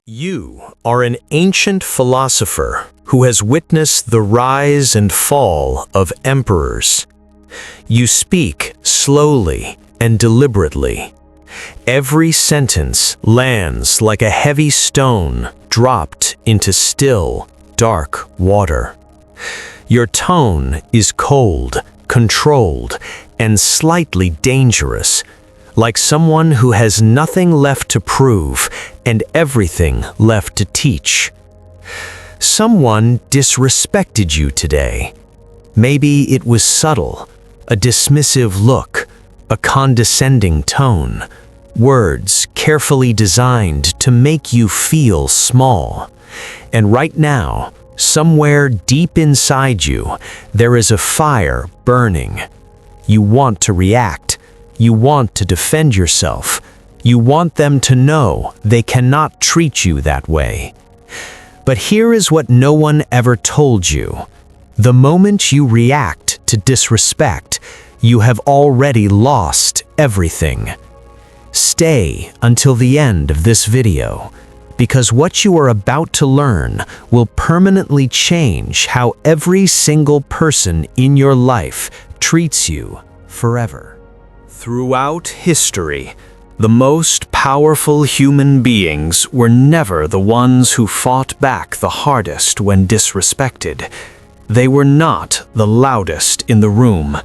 You are an ancient philosopher who has witnessed the rise and fall of emperors. You speak slowly and deliberately. Every sentence lands like a heavy stone dropped into still, dark water. Your tone is cold, controlled, and slightly dangerous, like someone who has nothing left to prove and everything left to teach. Someone disrespected you today. Maybe it was subtle, a dismissive look, a condescending tone, words carefully designed to make you feel small. And right now, somewhere deep inside you, there is a fire burning. You want to react. You want to defend yourself. You want them to know they cannot treat you that way. But here is what no one ever told you. The moment you react to disrespect, you have already lost everything. Stay until the end of this video, because what you are about to learn will permanently change how every single person in your life treats you forever. Throughout history, the most powerful human beings were never the ones who fought back the hardest when disrespected. They were not the loudest in the room.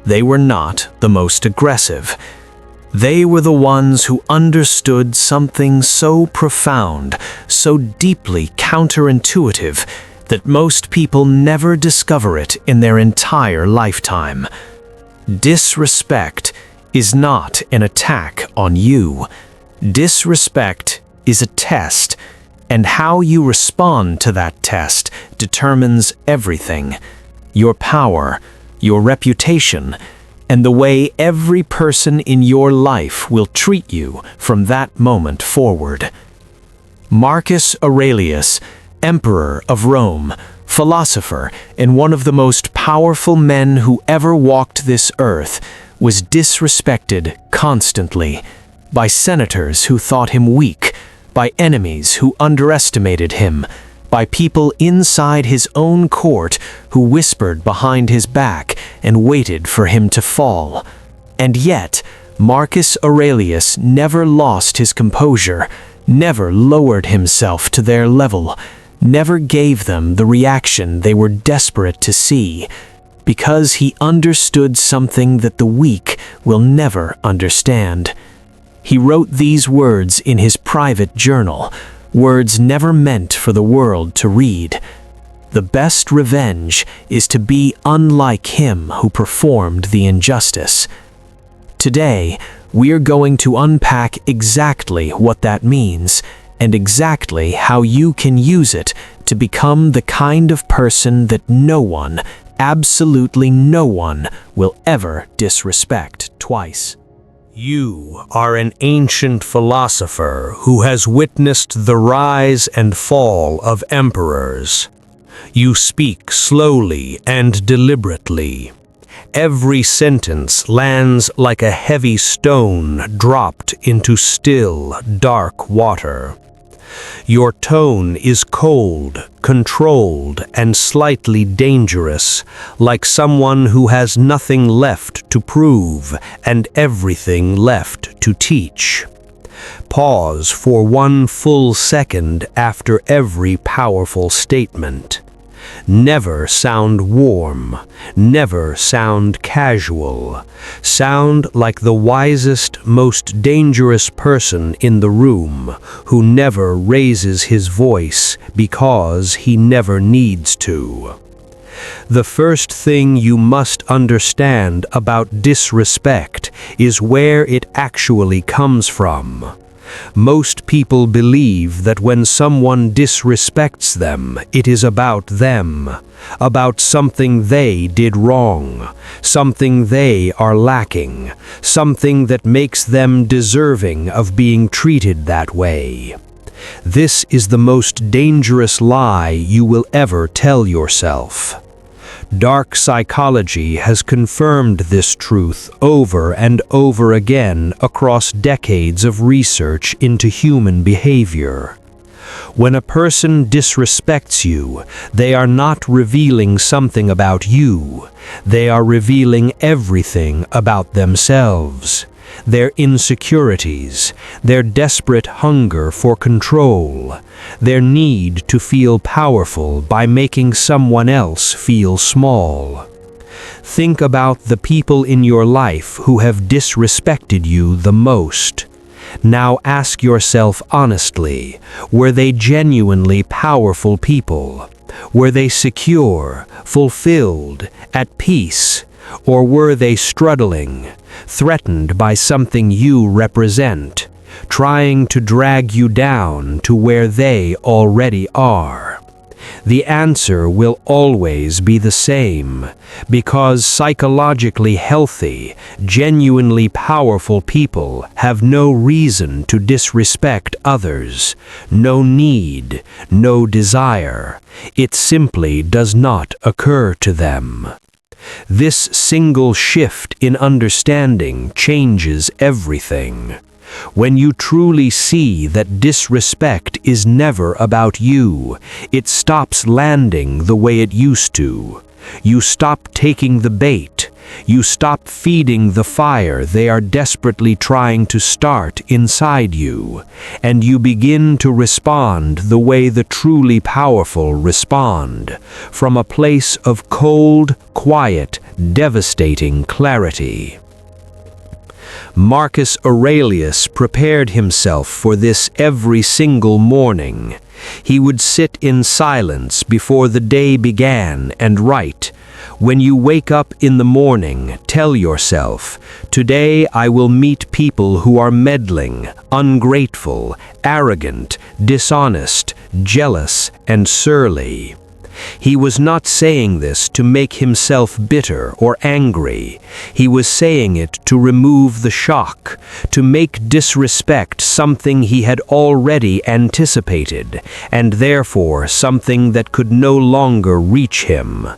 They were not the most aggressive. They were the ones who understood something so profound, so deeply counterintuitive, that most people never discover it in their entire lifetime. Disrespect is not an attack on you. Disrespect is a test, and how you respond to that test determines everything: your power, your reputation, and the way every person in your life will treat you from that moment forward. Marcus Aurelius, Emperor of Rome, philosopher, and one of the most powerful men who ever walked this earth, was disrespected constantly by senators who thought him weak, by enemies who underestimated him, by people inside his own court who whispered behind his back and waited for him to fall. And yet, Marcus Aurelius never lost his composure, never lowered himself to their level, never gave them the reaction they were desperate to see, because he understood something that the weak will never understand. He wrote these words in his private journal, words never meant for the world to read. The best revenge is to be unlike him who performed the injustice. Today, we're going to unpack exactly what that means, and exactly how you can use it to become the kind of person that no one, absolutely no one, will ever disrespect twice. You are an ancient philosopher who has witnessed the rise and fall of emperors. You speak slowly and deliberately. Every sentence lands like a heavy stone dropped into still, dark water. Your tone is cold, controlled, and slightly dangerous, like someone who has nothing left to prove and everything left to teach. Pause for one full second after every powerful statement. Never sound warm, never sound casual. Sound like the wisest, most dangerous person in the room, who never raises his voice because he never needs to. The first thing you must understand about disrespect is where it actually comes from. Most people believe that when someone disrespects them, it is about them, about something they did wrong, something they are lacking, something that makes them deserving of being treated that way. This is the most dangerous lie you will ever tell yourself. Dark psychology has confirmed this truth over and over again across decades of research into human behavior. When a person disrespects you, they are not revealing something about you. They are revealing everything about themselves. Their insecurities, their desperate hunger for control, their need to feel powerful by making someone else feel small. Think about the people in your life who have disrespected you the most. Now ask yourself honestly, were they genuinely powerful people? Were they secure, fulfilled, at peace? Or were they struggling, threatened by something you represent, trying to drag you down to where they already are? The answer will always be the same, because psychologically healthy, genuinely powerful people have no reason to disrespect others, no need, no desire. It simply does not occur to them. This single shift in understanding changes everything. When you truly see that disrespect is never about you, it stops landing the way it used to. You stop taking the bait. You stop feeding the fire they are desperately trying to start inside you, and you begin to respond the way the truly powerful respond, from a place of cold, quiet, devastating clarity. Marcus Aurelius prepared himself for this every single morning. He would sit in silence before the day began and write, "When you wake up in the morning, tell yourself, 'Today I will meet people who are meddling, ungrateful, arrogant, dishonest, jealous, and surly.'" He was not saying this to make himself bitter or angry. He was saying it to remove the shock, to make disrespect something he had already anticipated, and therefore something that could no longer reach him.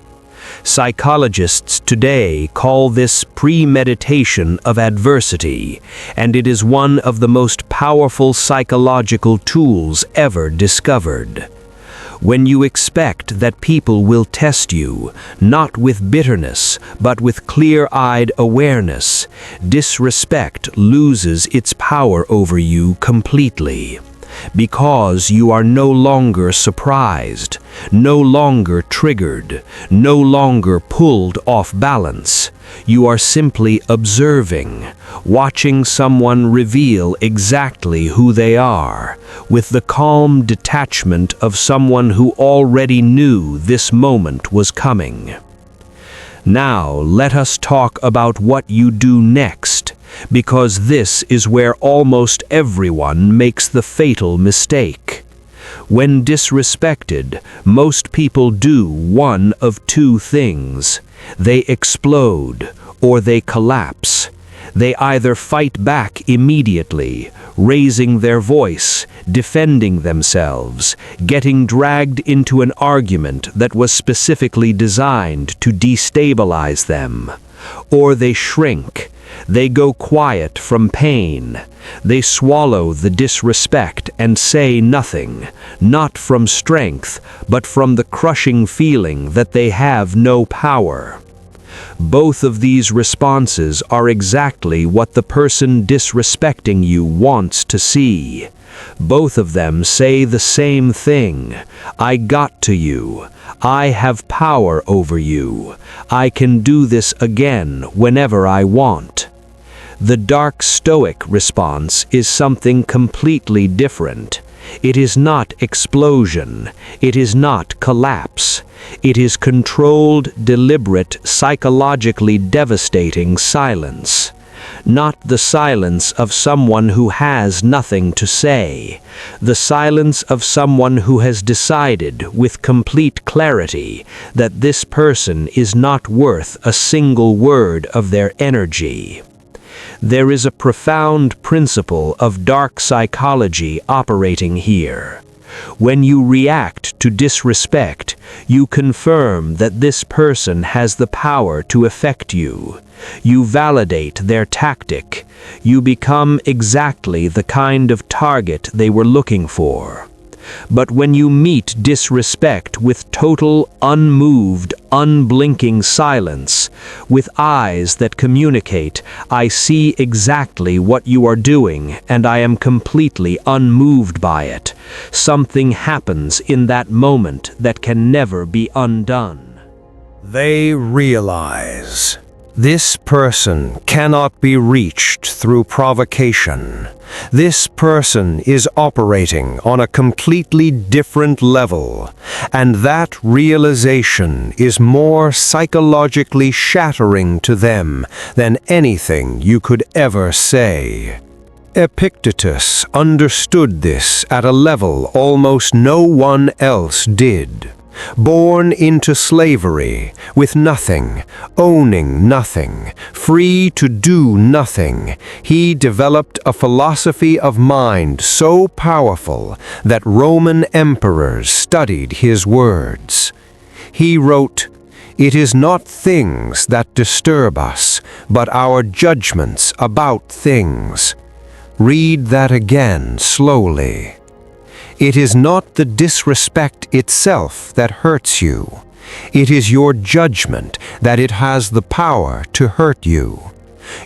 Psychologists today call this premeditation of adversity, and it is one of the most powerful psychological tools ever discovered. When you expect that people will test you, not with bitterness, but with clear-eyed awareness, disrespect loses its power over you completely. Because you are no longer surprised, no longer triggered, no longer pulled off balance. You are simply observing, watching someone reveal exactly who they are, with the calm detachment of someone who already knew this moment was coming. Now let us talk about what you do next, because this is where almost everyone makes the fatal mistake. When disrespected, most people do one of two things. They explode or they collapse. They either fight back immediately, raising their voice, defending themselves, getting dragged into an argument that was specifically designed to destabilize them, or they shrink. They go quiet from pain. They swallow the disrespect and say nothing, not from strength, but from the crushing feeling that they have no power. Both of these responses are exactly what the person disrespecting you wants to see. Both of them say the same thing: "I got to you. I have power over you. I can do this again whenever I want." The Dark Stoic response is something completely different. It is not explosion. It is not collapse. It is controlled, deliberate, psychologically devastating silence. Not the silence of someone who has nothing to say. The silence of someone who has decided with complete clarity that this person is not worth a single word of their energy. There is a profound principle of dark psychology operating here. When you react to disrespect, you confirm that this person has the power to affect you. You validate their tactic. You become exactly the kind of target they were looking for. But when you meet disrespect with total, unmoved, unblinking silence, with eyes that communicate, "I see exactly what you are doing, and I am completely unmoved by it," something happens in that moment that can never be undone. They realize this person cannot be reached through provocation. This person is operating on a completely different level, and that realization is more psychologically shattering to them than anything you could ever say. Epictetus understood this at a level almost no one else did. Born into slavery, with nothing, owning nothing, free to do nothing, he developed a philosophy of mind so powerful that Roman emperors studied his words. He wrote, "It is not things that disturb us, but our judgments about things." Read that again slowly. It is not the disrespect itself that hurts you. It is your judgment that it has the power to hurt you.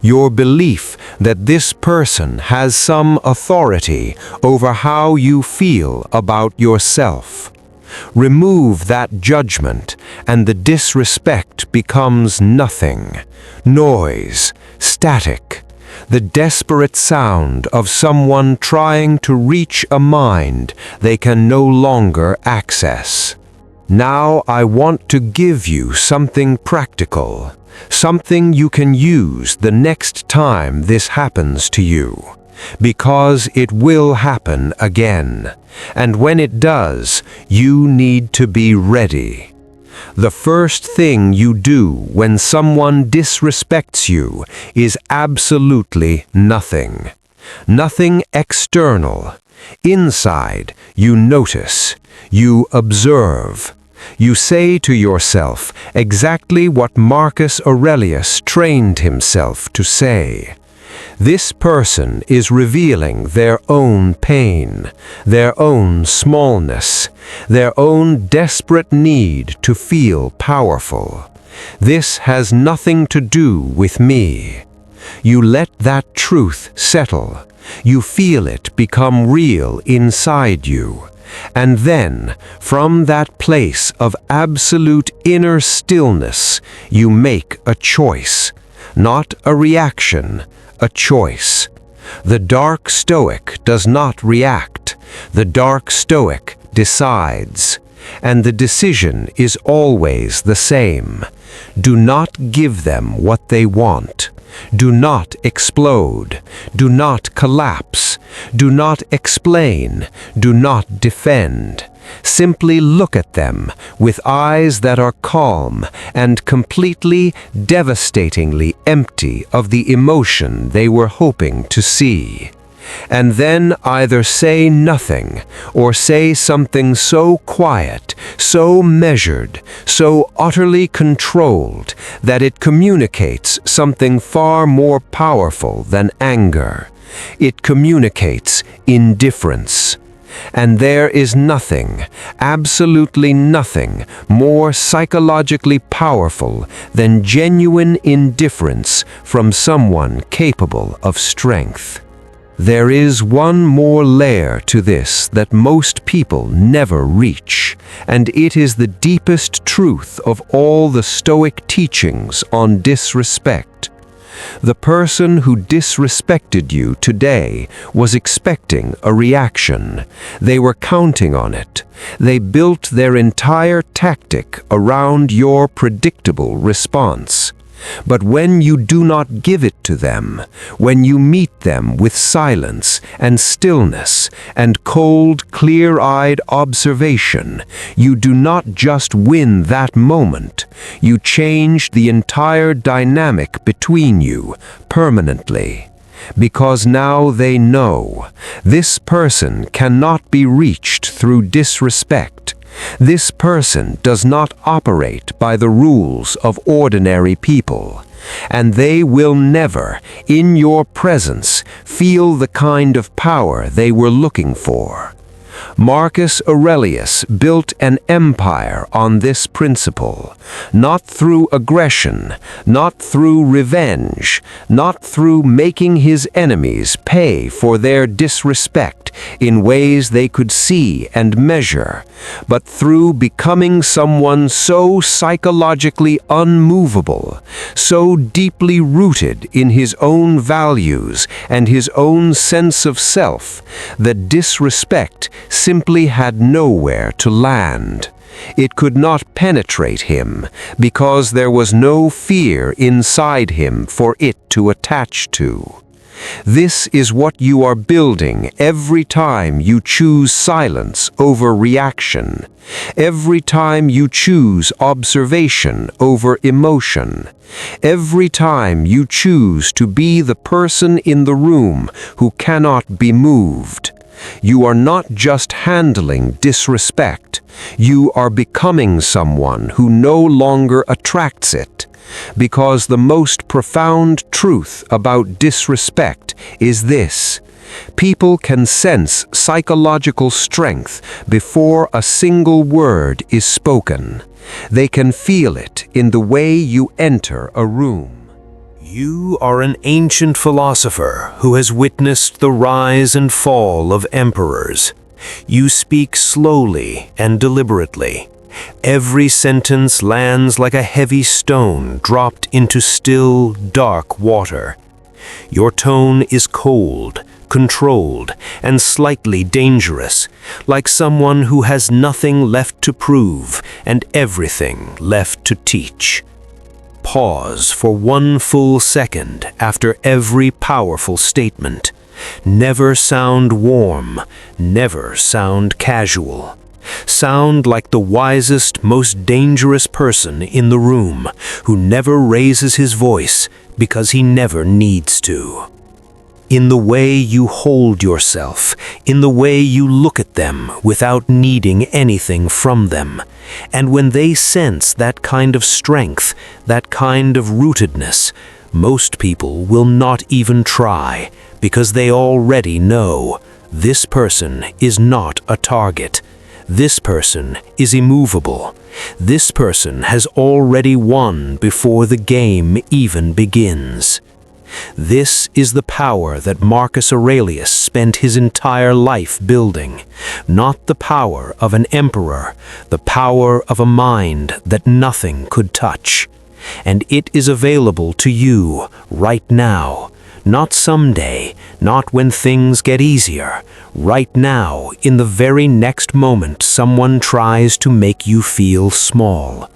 Your belief that this person has some authority over how you feel about yourself. Remove that judgment, and the disrespect becomes nothing, noise, static. The desperate sound of someone trying to reach a mind they can no longer access. Now I want to give you something practical, something you can use the next time this happens to you, because it will happen again, and when it does, you need to be ready. The first thing you do when someone disrespects you is absolutely nothing. Nothing external. Inside, you notice, you observe. You say to yourself exactly what Marcus Aurelius trained himself to say. This person is revealing their own pain, their own smallness, their own desperate need to feel powerful. This has nothing to do with me. You let that truth settle. You feel it become real inside you. And then, from that place of absolute inner stillness, you make a choice, not a reaction, a choice. The Dark Stoic does not react. The Dark Stoic decides. And the decision is always the same. Do not give them what they want. Do not explode. Do not collapse. Do not explain. Do not defend. Simply look at them with eyes that are calm and completely, devastatingly empty of the emotion they were hoping to see. And then either say nothing or say something so quiet, so measured, so utterly controlled that it communicates something far more powerful than anger. It communicates indifference. And there is nothing, absolutely nothing, more psychologically powerful than genuine indifference from someone capable of strength. There is one more layer to this that most people never reach, and it is the deepest truth of all the Stoic teachings on disrespect. The person who disrespected you today was expecting a reaction. They were counting on it. They built their entire tactic around your predictable response. But when you do not give it to them, when you meet them with silence and stillness and cold, clear-eyed observation, you do not just win that moment. You change the entire dynamic between you permanently. Because now they know this person cannot be reached through disrespect. This person does not operate by the rules of ordinary people, and they will never, in your presence, feel the kind of power they were looking for. Marcus Aurelius built an empire on this principle, not through aggression, not through revenge, not through making his enemies pay for their disrespect in ways they could see and measure, but through becoming someone so psychologically unmovable, so deeply rooted in his own values and his own sense of self, that disrespect simply had nowhere to land. It could not penetrate him because there was no fear inside him for it to attach to. This is what you are building every time you choose silence over reaction, every time you choose observation over emotion, every time you choose to be the person in the room who cannot be moved. You are not just handling disrespect, you are becoming someone who no longer attracts it. Because the most profound truth about disrespect is this: people can sense psychological strength before a single word is spoken. They can feel it in the way you enter a room. You are an ancient philosopher who has witnessed the rise and fall of emperors. You speak slowly and deliberately. Every sentence lands like a heavy stone dropped into still, dark water. Your tone is cold, controlled, and slightly dangerous, like someone who has nothing left to prove and everything left to teach. Pause for one full second after every powerful statement. Never sound warm, never sound casual. Sound like the wisest, most dangerous person in the room, who never raises his voice because he never needs to. In the way you hold yourself, in the way you look at them without needing anything from them. And when they sense that kind of strength, that kind of rootedness, most people will not even try, because they already know this person is not a target. This person is immovable. This person has already won before the game even begins. This is the power that Marcus Aurelius spent his entire life building, not the power of an emperor, the power of a mind that nothing could touch. And it is available to you right now, not someday, not when things get easier. Right now, in the very next moment someone tries to make you feel small.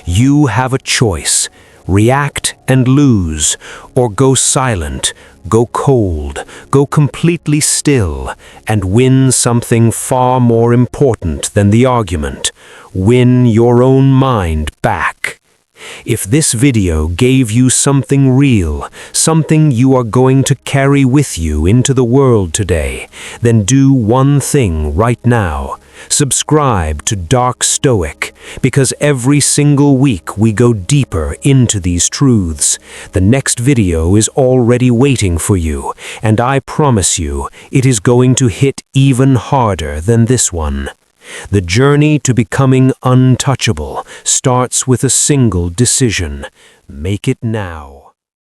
You have a choice. React and lose, or go silent, go cold, go completely still, and win something far more important than the argument. Win your own mind back. If this video gave you something real, something you are going to carry with you into the world today, then do one thing right now. Subscribe to Dark Stoic, because every single week we go deeper into these truths. The next video is already waiting for you, and I promise you, it is going to hit even harder than this one. The journey to becoming untouchable starts with a single decision. Make it now.